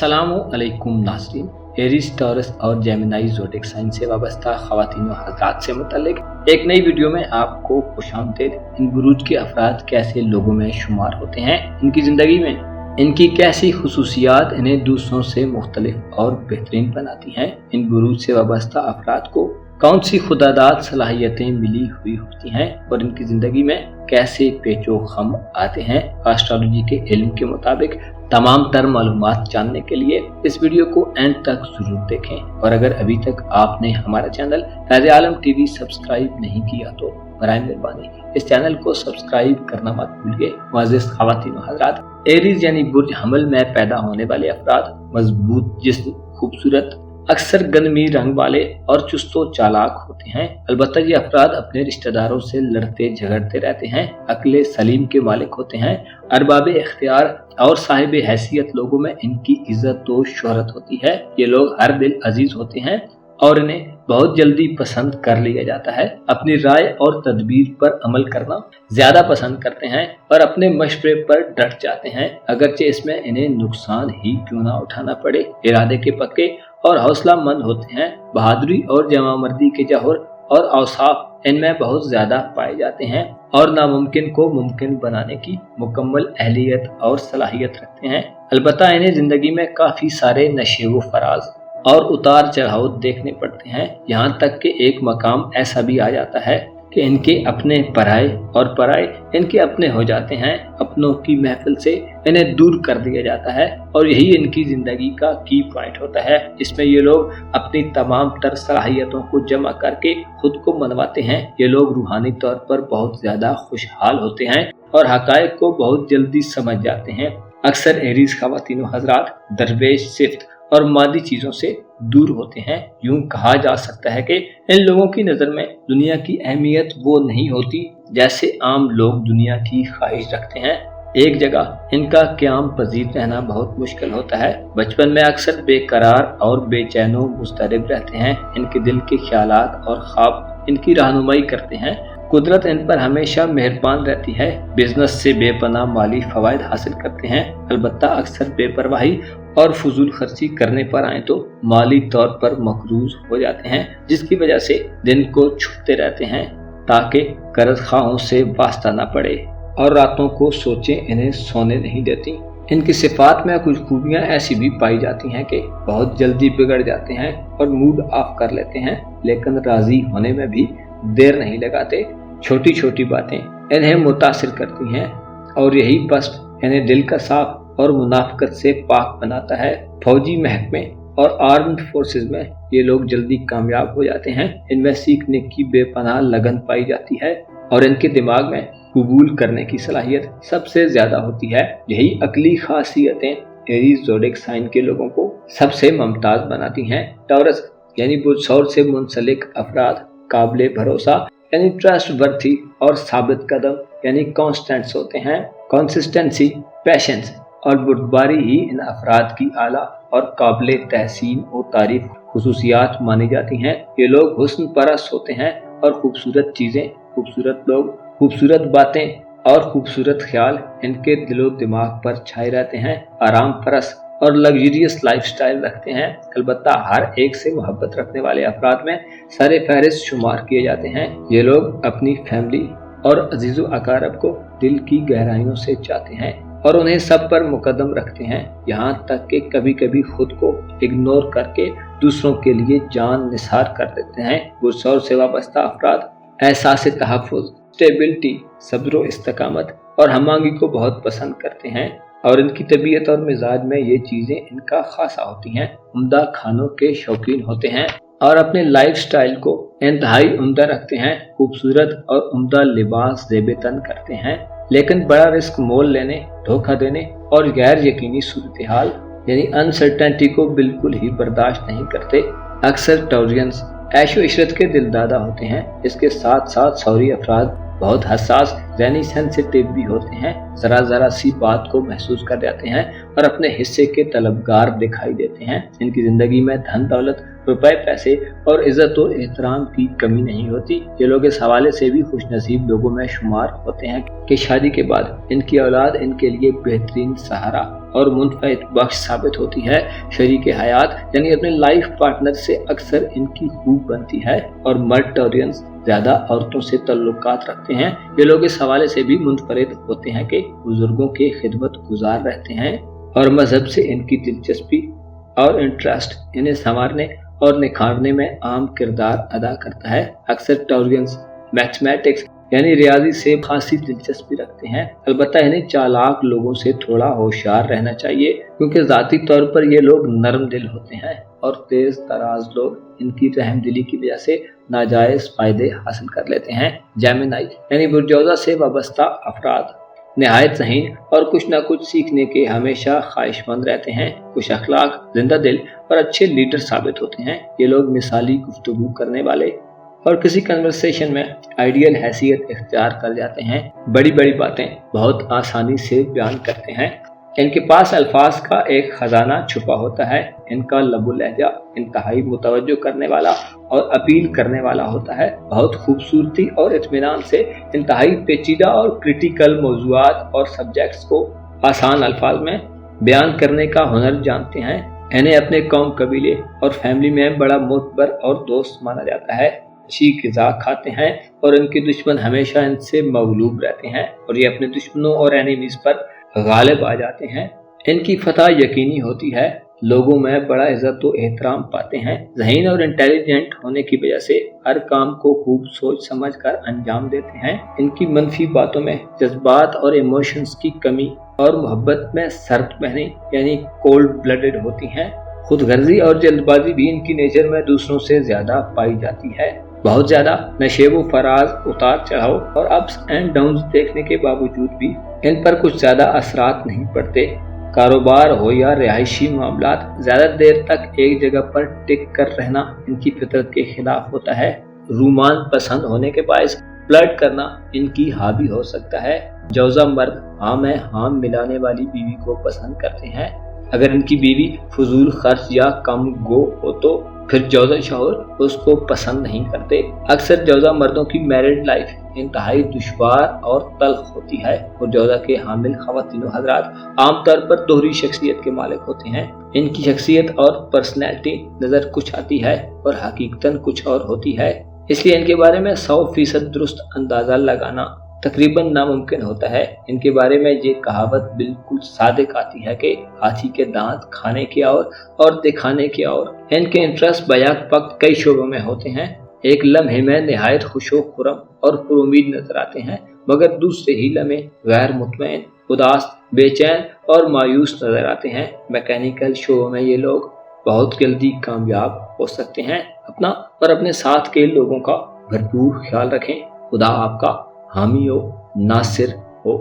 अस्सलामुअलैकुम नाज़रीन। Aries, taurus और जेमिनी ज़ोडिएक साइन से वाबस्ता ख़वातीन व हज़रात से मुतल्लिक एक नई वीडियो में आपको खुशामदीद। इन बुरूज के अफराद कैसे लोगों में शुमार होते हैं, इनकी ज़िंदगी में इनकी कैसी खुसूसियात इन्हें दूसरों से मुख्तलिफ और बेहतरीन बनाती हैं, इन बुरूज से वाबस्ता अफराद को कौन सी खुदादाद सलाहियतें मिली हुई होती हैं और इनकी ज़िंदगी में कैसे पेचो खम आते हैं। एस्ट्रोलॉजी के इल्म के मुताबिक तमाम तर मालूमात जानने के लिए इस वीडियो को एंड तक जरूर देखें, और अगर अभी तक आपने हमारा चैनल फैज़ आलम टीवी सब्सक्राइब नहीं किया तो बराए मेहरबानी इस चैनल को सब्सक्राइब करना मत भूलिए। मुअज़्ज़िज़ ख़वातीन व हज़रात, एरीज यानी बुर्ज हमल में पैदा होने वाले अफराद मजबूत जिस्म, खूबसूरत, अक्सर गनमी रंग वाले और चुस्तो चालाक होते हैं। अलबत्ता ये अफराद अपने रिश्तेदारों से लड़ते झगड़ते रहते हैं, अक्ले सलीम के मालिक होते हैं, अरबाबे इख्तियार और साहिब हैसियत लोगों में इनकी इज्जत तो शोहरत होती है। ये लोग हर दिल अजीज होते हैं और इन्हें बहुत जल्दी पसंद कर लिया जाता है। अपनी राय और तदबीर पर अमल करना ज्यादा पसंद करते हैं और अपने मशवरे पर डट जाते हैं, अगरचे इसमें इन्हें नुकसान ही क्यों ना उठाना पड़े। इरादे के पक्के और हौसला मंद होते हैं। बहादुरी और जमामर्दी के जौहर और औसाफ इनमें बहुत ज्यादा पाए जाते हैं और नामुमकिन को मुमकिन बनाने की मुकम्मल अहलियत और सलाहियत रखते हैं। अलबत्ता इन्हें जिंदगी में काफी सारे नशे व फराज और उतार चढ़ाव देखने पड़ते हैं। यहाँ तक कि एक मकाम ऐसा भी आ जाता है कि इनके अपने पराए और पराए इनके अपने हो जाते हैं। अपनों की महफिल से इन्हें दूर कर दिया जाता है और यही इनकी जिंदगी का की पॉइंट होता है। इसमें ये लोग अपनी तमाम तर सलाहियतों को जमा करके खुद को मनवाते हैं। ये लोग रूहानी तौर पर बहुत ज्यादा खुशहाल होते हैं और हकायक को बहुत जल्दी समझ जाते हैं। अक्सर एरीज ख़वातीन व हज़रात दरवेश, सिफ्त और मादी चीजों से दूर होते हैं। यूं कहा जा सकता है कि इन लोगों की नजर में दुनिया की अहमियत वो नहीं होती जैसे आम लोग दुनिया की ख्वाहिश रखते हैं। एक जगह इनका क़याम पजीर रहना बहुत मुश्किल होता है। बचपन में अक्सर बेकरार और बेचैनो मुस्तरब रहते हैं। इनके दिल के ख्यालात और ख्वाब इनकी रहनुमाई करते हैं। कुदरत इन पर हमेशा मेहरबान रहती है। बिजनेस से बेपनाह माली फवायद हासिल करते हैं। अलबत्ता अक्सर बेपरवाही और फजूल खर्ची करने पर आए तो माली तौर पर मकरूज हो जाते हैं, जिसकी वजह से दिन को छुपते रहते हैं ताकि कर्ज खाओं से वास्ता न पड़े और रातों को सोचें इन्हें सोने नहीं देती। इनकी सिफात में कुछ खूबियां ऐसी भी पाई जाती हैं कि बहुत जल्दी बिगड़ जाते हैं और मूड ऑफ कर लेते हैं, लेकिन राजी होने में भी देर नहीं लगाते। छोटी छोटी बातें इन्हें मुतासिर करती हैं और यही बस इन्हें दिल का साफ और मुनाफिकत से पाक बनाता है। फौजी महकमे और आर्म्ड फोर्सेस में ये लोग जल्दी कामयाब हो जाते हैं। इनमें सीखने की बेपनाह लगन पाई जाती है और इनके दिमाग में कबूल करने की सलाहियत सबसे ज्यादा होती है। यही अकली खासियतें एरीज ज़ोडिएक साइन के लोगों को सबसे मुमताज बनाती हैं। टॉरस यानी बुर्ज से मुंसलिक अफराद काबिले भरोसा यानी ट्रस्ट वर्थी और साबित कदम यानी कॉन्स्टेंट्स होते हैं। कंसिस्टेंसी, पैशंस और बुर्दबारी ही इन अफराद की आला और काबिले तहसीन और तारीफ खुसूसियात मानी जाती हैं। ये लोग हुस्न परस्त होते हैं और खूबसूरत चीजें, खूबसूरत लोग, खूबसूरत बातें और खूबसूरत ख्याल इनके दिलो दिमाग पर छाए रहते हैं। आराम परस्त और लग्जरियस लाइफस्टाइल रखते हैं। अलबत्ता हर एक से मोहब्बत रखने वाले अफराद में सरे फहरिस्त शुमार किए जाते हैं। ये लोग अपनी फैमिली और अजीज़ो अकारब को दिल की गहराइयों से चाहते हैं और उन्हें सब पर मुकदम रखते हैं, यहाँ तक कि कभी कभी खुद को इग्नोर करके दूसरों के लिए जान निसार कर देते हैं। बुर्ज से वाबस्ता अफराद एहसास तहफ़्फ़ुज़, स्टेबिलिटी, सब्र, इस्तकामत और हमांगी को बहुत पसंद करते हैं और इनकी तबीयत और मिजाज में ये चीजें इनका खासा होती हैं। उम्दा खानों के शौकीन होते हैं और अपने लाइफ स्टाइल को इंतहाई उम्दा रखते हैं। खूबसूरत और उम्दा लिबास ज़ेबे तन करते हैं, लेकिन बड़ा रिस्क मोल लेने, धोखा देने और गैर यकीनी सूरत हाल यानी अनसर्टेनिटी को बिल्कुल ही बर्दाश्त नहीं करते। अक्सर टॉरियंस ऐशो इशरत के दिलदादा होते हैं। इसके साथ साथ सौरी अफराद बहुत हसास यानी सेंसिटिव भी होते हैं। जरा जरा सी बात को महसूस कर जाते हैं और अपने हिस्से के तलबगार दिखाई देते हैं। इनकी जिंदगी में धन दौलत, रुपए पैसे और इज्जत और एहतराम की कमी नहीं होती। ये लोग इस हवाले से भी खुश नसीब लोगों में शुमार होते हैं कि शादी के बाद इनकी औलाद इनके लिए बेहतरीन सहारा और मुनफैत बख्श साबित होती है। शरीक हयात यानी अपने लाइफ पार्टनर से अक्सर इनकी खूब बनती है और मर्द टॉलरेंस ज्यादा औरतों से तल्लुकात रखते हैं। ये लोग इस हवाले से भी मुनफरिद होते हैं कि बुजुर्गों के खिदमत गुजार रहते हैं और मजहब से इनकी दिलचस्पी और इंटरेस्ट इन्हें संवारने और निखारने में अहम किरदार अदा करता है। अक्सर टॉलरेंस मैथमेटिक्स यानी रियाजी से खासी दिलचस्पी रखते हैं। अलबत्ता इन्हें चालाक लोगों से थोड़ा होशियार रहना चाहिए क्योंकि जाती तौर पर ये लोग नरम दिल होते हैं और तेज तराज लोग इनकी रहमदिली की वजह से नाजायज फायदे हासिल कर लेते हैं। जेमिनाई यानी बुर्जोजा से वाबस्ता अफराद निहायत ज़हीन और कुछ न कुछ सीखने के हमेशा ख्वाहिशमंद रहते हैं। खुश अखलाक, जिंदा दिल और अच्छे लीडर साबित होते हैं। ये लोग मिसाली गुफ्तगू करने वाले और किसी कन्वर्सेशन में आइडियल हैसियत इख्तियार कर जाते हैं। बड़ी बड़ी बातें बहुत आसानी से बयान करते हैं। इनके पास अल्फाज का एक खजाना छुपा होता है। इनका लबो लहजा इंतहाई मुतवज्जो करने वाला और अपील करने वाला होता है। बहुत खूबसूरती और इत्मीनान से इंतहाई पेचीदा और क्रिटिकल मौज़ूआत और सब्जेक्ट्स को आसान अल्फाज में बयान करने का हुनर जानते हैं। इन्हें अपने कौम, कबीले और फैमिली में बड़ा मोतबर और दोस्त माना जाता है। अच्छी ग़िज़ा खाते हैं और इनके दुश्मन हमेशा इनसे मगलूब रहते हैं और ये अपने दुश्मनों और एनिमीज पर गालिब आ जाते हैं। इनकी फतह यकीनी होती है। लोगों में बड़ा इज्जत व एहतराम पाते हैं। ज़हीन और इंटेलिजेंट होने की वजह से हर काम को खूब सोच समझ कर अंजाम देते हैं। इनकी मनफी बातों में जज्बात और इमोशंस की कमी और मोहब्बत में सर्द बहनी यानी कोल्ड ब्लडेड होती हैं। खुद गर्जी और जल्दबाजी भी इनकी नेचर में दूसरों से ज्यादा पाई जाती है। बहुत ज्यादा नशेबो फराज, उतार चढ़ाव और अप्स एंड डाउन्स देखने के बावजूद भी इन पर कुछ ज्यादा असरात नहीं पड़ते। कारोबार हो या रिहायशी मामलात, ज्यादा देर तक एक जगह पर टिक कर रहना इनकी फितरत के खिलाफ होता है। रूमान पसंद होने के बायस फ्लर्ट करना इनकी हावी हो सकता है। जौजा मर्द हाँ में हाँ मिलाने वाली बीवी को पसंद करते हैं। अगर इनकी बीवी फजूल खर्च या कम गो हो तो फिर जौजा शौहर उसको पसंद नहीं करते। अक्सर जौजा मर्दों की मैरिड लाइफ इंतहाई दुश्वार और तल्ख होती है और जौजा के हामिल ख़वातीन हज़रात आमतौर पर दोहरी शख्सियत के मालिक होते हैं। इनकी शख्सियत और पर्सनैलिटी नज़र कुछ आती है और हकीकतन कुछ और होती है, इसलिए इनके बारे में 100% दुरुस्त अंदाज़ा लगाना तकरीबन नामुमकिन होता है। इनके बारे में ये कहावत बिल्कुल सादिक आती है कि हाथी के दांत खाने की और दिखाने की और। इनके इंटरेस्ट बयाक वक्त कई शोबों में होते हैं। एक लम्हे में निहायत खुशो खुरम और पुरुमीद नजर आते हैं, मगर दूसरे ही लम्हे गैर मुतमईन, उदास, बेचैन और मायूस नजर आते हैं। मैकेनिकल शोबों में ये लोग बहुत जल्दी कामयाब हो सकते हैं। अपना और अपने साथ के लोगों का भरपूर ख्याल रखें। खुदा आपका हामी हो, नासिर हो।